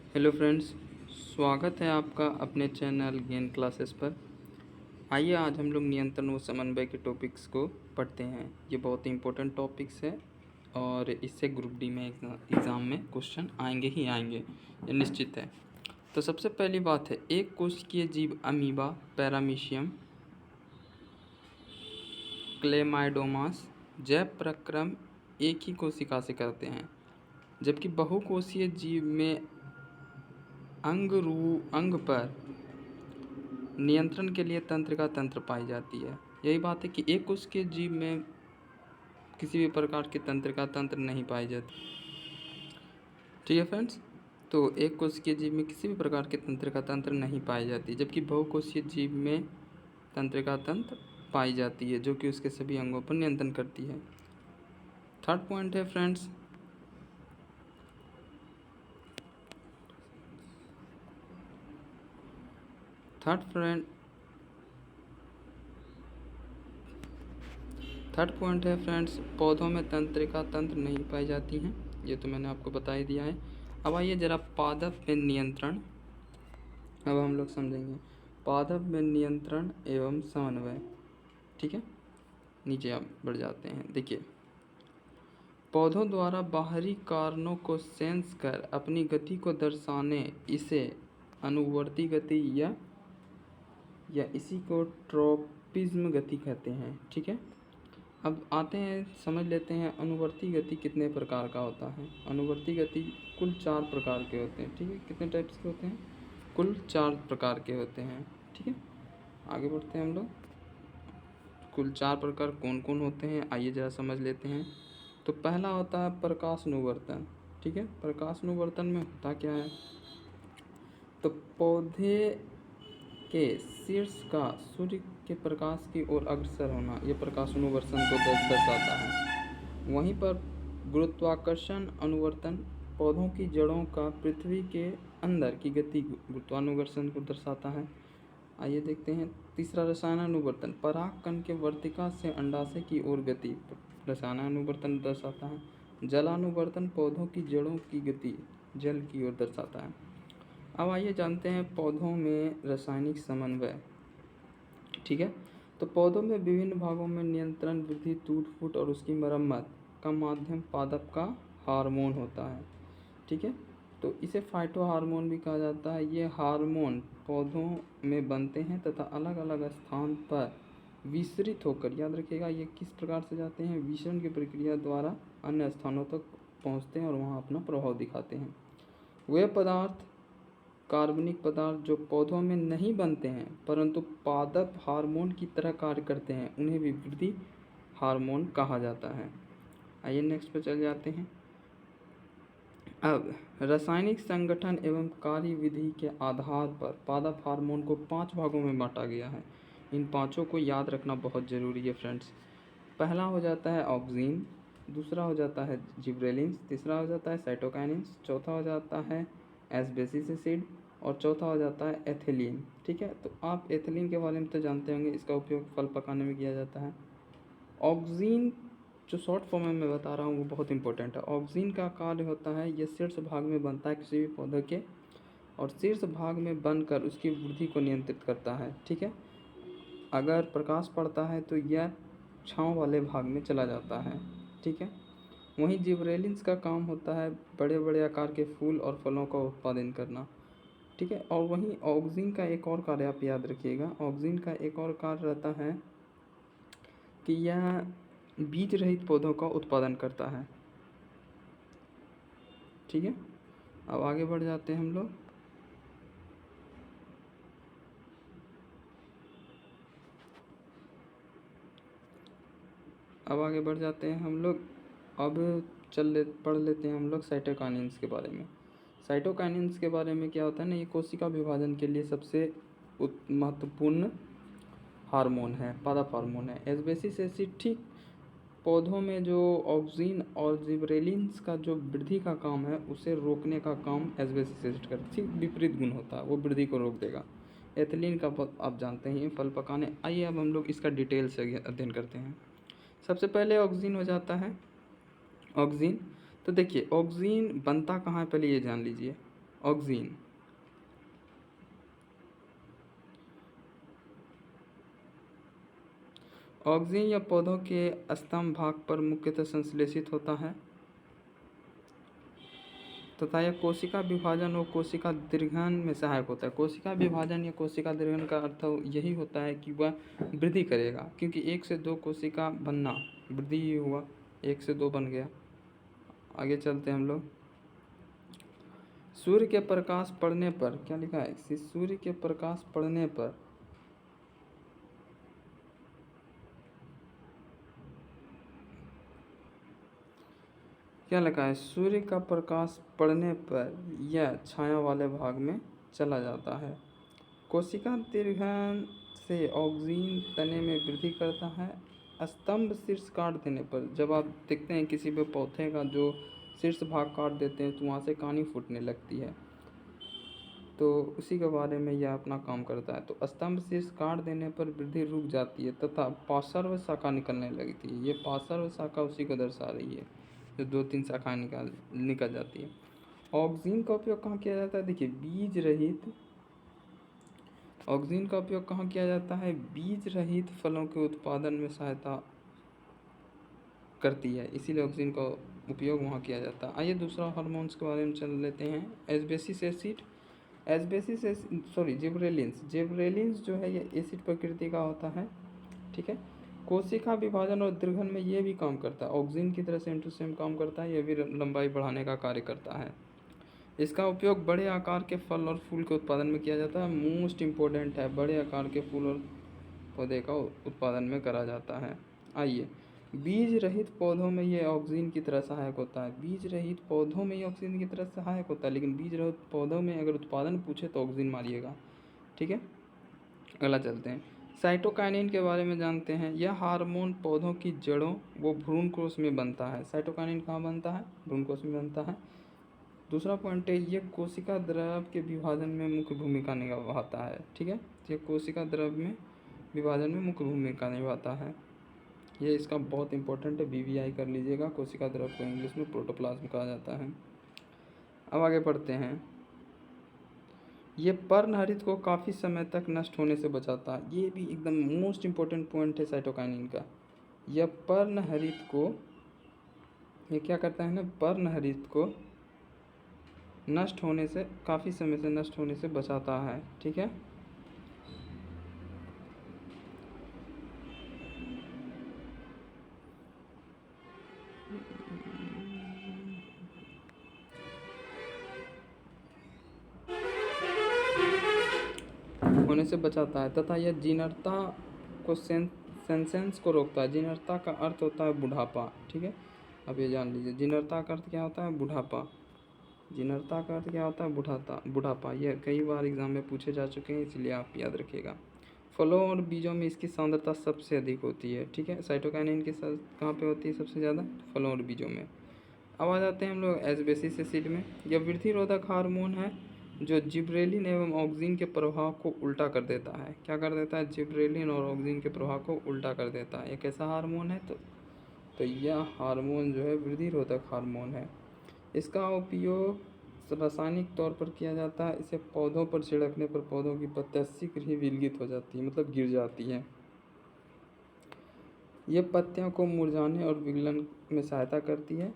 Hello friends, स्वागत है आपका अपने चैनल गेन क्लासेस पर। आइए आज हम लोग नियंत्रण व समन्वय के टॉपिक्स को पढ़ते हैं। ये बहुत ही इम्पोर्टेंट टॉपिक्स है और इससे ग्रुप डी में एग्ज़ाम में क्वेश्चन आएंगे ही आएंगे, ये निश्चित है। तो सबसे पहली बात है, एक कोशिकीय जीव अमीबा, पैरामीशियम, क्लेमाइडोमास जैव प्रक्रम एक ही कोशिका से करते हैं, जबकि बहुकोषीय जीव में अंग पर नियंत्रण के लिए तंत्रिका तंत्र पाई जाती है। यही बात है कि एक कोश के जीव में किसी भी प्रकार के तंत्रिका तंत्र नहीं पाई जाती। ठीक है फ्रेंड्स, तो एक कोश के जीव में किसी भी प्रकार के तंत्रिका तंत्र नहीं पाई जाती, जबकि बहुकोषीय जीव में तंत्रिका तंत्र पाई जाती है, जो कि उसके सभी अंगों पर नियंत्रण करती है। थर्ड पॉइंट है फ्रेंड्स, थर्ड पॉइंट है फ्रेंड्स, पौधों में तंत्रिका तंत्र नहीं पाई जाती हैं। ये तो मैंने आपको बता ही दिया है। अब आइए जरा पादप में नियंत्रण, अब हम लोग समझेंगे पादप में नियंत्रण एवं समन्वय। ठीक है, नीचे आप बढ़ जाते हैं। देखिए, पौधों द्वारा बाहरी कारणों को सेंस कर अपनी गति को दर्शाने इसे अनुवर्ती गति या इसी को ट्रोपिज्म गति कहते हैं। ठीक है, अब आते हैं, समझ लेते हैं अनुवर्ती गति कितने प्रकार का होता है। अनुवर्ती गति कुल 4 प्रकार के होते हैं। ठीक है, कितने टाइप्स के होते हैं? कुल 4 प्रकार के होते हैं। ठीक है, आगे बढ़ते हैं हम लोग। कुल 4 प्रकार कौन कौन होते हैं, आइए ज़रा समझ लेते हैं। तो पहला होता है प्रकाशानुवर्तन। ठीक है, प्रकाशानुवर्तन में होता क्या है? तो पौधे के शीर्ष का सूर्य के प्रकाश की ओर अग्रसर होना, यह प्रकाशानुवर्तन को दर्शाता है। वहीं पर गुरुत्वाकर्षण अनुवर्तन पौधों की जड़ों का पृथ्वी के अंदर की गति गुरुत्वाकर्षण को दर्शाता है। आइए देखते हैं। तीसरा रसायनानुवर्तन, पराग कण के वर्तिका से अंडाशय की ओर गति रसायनानुवर्तन दर्शाता है। जलानुवर्तन पौधों की जड़ों की गति जल की ओर दर्शाता है। अब आइए जानते हैं पौधों में रासायनिक समन्वय। ठीक है, तो पौधों में विभिन्न भागों में नियंत्रण, वृद्धि, टूट फूट और उसकी मरम्मत का माध्यम पादप का हार्मोन होता है। ठीक है, तो इसे फाइटो हार्मोन भी कहा जाता है। ये हार्मोन पौधों में बनते हैं तथा अलग अलग स्थान पर विसरित होकर, याद रखिएगा ये किस प्रकार से जाते हैं, विसरण की प्रक्रिया द्वारा अन्य स्थानों तक पहुँचते हैं और वहाँ अपना प्रभाव दिखाते हैं। वे पदार्थ, कार्बनिक पदार्थ जो पौधों में नहीं बनते हैं परंतु पादप हार्मोन की तरह कार्य करते हैं, उन्हें भी वृद्धि हार्मोन कहा जाता है। आइए नेक्स्ट पे चल जाते हैं। अब रासायनिक संगठन एवं कार्यविधि के आधार पर पादप हार्मोन को 5 भागों में बांटा गया है। इन पांचों को याद रखना बहुत ज़रूरी है फ्रेंड्स। पहला हो जाता है ऑक्सीन, दूसरा हो जाता है जिब्रेलिन्स, तीसरा हो जाता है साइटोकाइनिन्स, चौथा हो जाता है एस्बेसिक एसिड और चौथा हो जाता है एथिलीन। ठीक है, तो आप एथिलीन के बारे में तो जानते होंगे, इसका उपयोग फल पकाने में किया जाता है। ऑक्सीन जो शॉर्ट फॉर्म में मैं बता रहा हूँ वो बहुत इंपॉर्टेंट है। ऑक्सीन का कार्य होता है, यह शीर्ष भाग में बनता है किसी भी पौधे के और शीर्ष भाग में बनकर उसकी वृद्धि को नियंत्रित करता है। ठीक है, अगर प्रकाश पड़ता है तो यह छांव वाले भाग में चला जाता है। ठीक है, वहीं जिब्रेलिन्स का काम होता है बड़े बड़े आकार के फूल और फलों का उत्पादन करना। ठीक है, और वहीं ऑक्सीन का एक और कार्य आप याद रखिएगा, ऑक्सीन का एक और कार्य रहता है कि यह बीज रहित पौधों का उत्पादन करता है। ठीक है, अब आगे बढ़ जाते हैं हम लोग। अब पढ़ लेते हैं हम लोग साइटोकाइनिन्स के बारे में। साइटोकाइनिन्स के बारे में क्या होता है ना, ये कोशिका विभाजन के लिए सबसे महत्वपूर्ण हार्मोन है, पादप हार्मोन है। एस्बेसिक एसिड, ठीक पौधों में जो ऑक्सीन और जिब्रेलिन्स का जो वृद्धि का काम है उसे रोकने का काम एस्बेसिक एसिड का ठीक विपरीत गुण होता है, वो वृद्धि को रोक देगा। एथिलीन का आप जानते हैं फल पकाने। आइए अब हम लोग इसका डिटेल से अध्ययन करते हैं। सबसे पहले ऑक्सीन हो जाता है। ऑक्सीन, तो देखिए ऑक्सीन बनता कहाँ है पहले ये जान लीजिए। ऑक्सीन। ऑक्सीन या पौधों के स्तंभ भाग पर मुख्यतः संश्लेषित होता है तथा यह कोशिका विभाजन और कोशिका दीर्घन में सहायक होता है। कोशिका विभाजन या कोशिका दीर्घन का अर्थ यही होता है कि वह वृद्धि करेगा, क्योंकि 1 से 2 कोशिका बनना वृद्धि ही हुआ, 1 से 2 बन गया। आगे चलते हैं हम लोग। सूर्य के प्रकाश पड़ने पर, क्या लिखा है, सूर्य के प्रकाश पड़ने पर क्या लिखा है, सूर्य का प्रकाश पड़ने पर यह छाया वाले भाग में चला जाता है। कोशिका दीर्घन से ऑक्सीन तने में वृद्धि करता है। स्तंभ शीर्ष काट देने पर, जब आप देखते हैं किसी भी पौधे का जो शीर्ष भाग काट देते हैं तो वहाँ से कहानी फूटने लगती है, तो उसी के बारे में यह अपना काम करता है। तो स्तंभ शीर्ष काट देने पर वृद्धि रुक जाती है तथा पार्श्व शाखा निकलने लगती है। ये पार्श्व शाखा उसी को दर्शा रही है, जो 2-3 शाखाएं निकल जाती है। ऑक्सीन का उपयोग कहाँ किया जाता है, देखिए बीज रहित, ऑक्सीन का उपयोग कहाँ किया जाता है, बीज रहित फलों के उत्पादन में सहायता करती है, इसीलिए ऑक्सीन का उपयोग वहाँ किया जाता है। आइए दूसरा हार्मोन्स के बारे में चल लेते हैं। एस्बेसिस एसिड, जिबरेलिन्स जो है ये एसिड प्रकृति का होता है, ठीक है। कोशिका विभाजन और दीर्घन में ये भी काम करता है, ऑक्सीन की तरह सेम टू सेम काम करता है, ये भी लंबाई बढ़ाने का कार्य करता है। इसका उपयोग बड़े आकार के फल और फूल के उत्पादन में किया जाता है। मोस्ट इम्पोर्टेंट है, बड़े आकार के फूल और पौधे का उत्पादन में करा जाता है। आइए, बीज रहित पौधों में ये ऑक्सीन की तरह सहायक होता है। बीज रहित पौधों में ये ऑक्सीजन की तरह सहायक होता है, लेकिन बीज रहित पौधों में अगर उत्पादन पूछे तो ऑक्सीजन मारिएगा, ठीक है। अगला चलते हैं, साइटोकाइनिन के बारे में जानते हैं। यह हार्मोन पौधों की जड़ों व भ्रूणकोश में बनता है। साइटोकाइनिन कहाँ बनता है, भ्रूणकोश में बनता है। दूसरा पॉइंट है, ये कोशिका द्रव के विभाजन में मुख्य भूमिका निभाता है, ठीक है। ये कोशिका द्रव में विभाजन में मुख्य भूमिका निभाता है, ये इसका बहुत इंपॉर्टेंट है, BVI कर लीजिएगा। कोशिका द्रव को इंग्लिश में प्रोटोप्लाज्म कहा जाता है। अब आगे पढ़ते हैं, ये पर्णहरित को काफ़ी समय तक नष्ट होने से बचाता है। ये भी एकदम मोस्ट इम्पोर्टेंट पॉइंट है साइटोकाइनिन का। यह पर्णहरित को, ये क्या करता है ना, पर्णहरित को नष्ट होने से, काफ़ी समय से नष्ट होने से बचाता है, ठीक है। होने से बचाता है तथा यह जीर्णता को सेंसेंस को रोकता है। जीर्णता का अर्थ होता है बुढ़ापा, ठीक है। अब ये जान लीजिए, जीर्णता का अर्थ क्या होता है, बुढ़ापा। जीर्णता का अर्थ क्या होता है, बुढ़ापा। यह कई बार एग्जाम में पूछे जा चुके हैं, इसलिए आप याद रखिएगा। फलों और बीजों में इसकी सांद्रता सबसे अधिक होती है, ठीक है। साइटोकाइनिन की कहाँ पे होती है सबसे ज़्यादा, फलों और बीजों में। अब आ जाते हैं हम लोग एस्बेसिस एसिड में। यह वृद्धि रोधक हार्मोन है जो जिब्रेलिन एवं ऑक्सीन के प्रभाव को उल्टा कर देता है। क्या कर देता है, जिब्रेलिन और ऑक्सीन के प्रभाव को उल्टा कर देता है। एक ऐसा हार्मोन है, तो यह हार्मोन जो है वृद्धि रोधक हार्मोन है। इसका उपयोग रासायनिक तौर पर किया जाता है। इसे पौधों पर छिड़कने पर पौधों की पत्तियां शीघ्र ही विलगित हो जाती है, मतलब गिर जाती हैं। ये पत्तियों को मुरझाने और विगलन में सहायता करती है।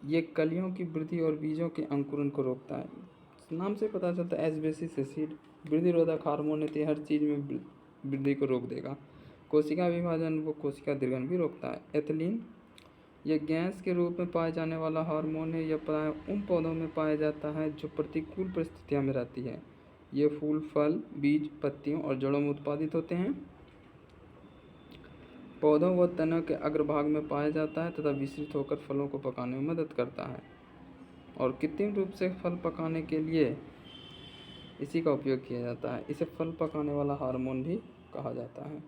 ये कलियों की वृद्धि और बीजों के अंकुरन को रोकता है। नाम से पता चलता है एस्बेसिस एसिड वृद्धि रोधक हार्मोन है, तो हर चीज़ में वृद्धि को रोक देगा। कोशिका विभाजन व कोशिका दीर्घन भी रोकता है। एथिलीन, यह गैस के रूप में पाए जाने वाला हार्मोन है। यह प्राय उन पौधों में पाया जाता है जो प्रतिकूल परिस्थितियों में रहती है। ये फूल, फल, बीज, पत्तियों और जड़ों में उत्पादित होते हैं। पौधों व तनों के अग्रभाग में पाया जाता है तथा विस्तृत होकर फलों को पकाने में मदद करता है। और कृत्रिम रूप से फल पकाने के लिए इसी का उपयोग किया जाता है। इसे फल पकाने वाला हार्मोन भी कहा जाता है।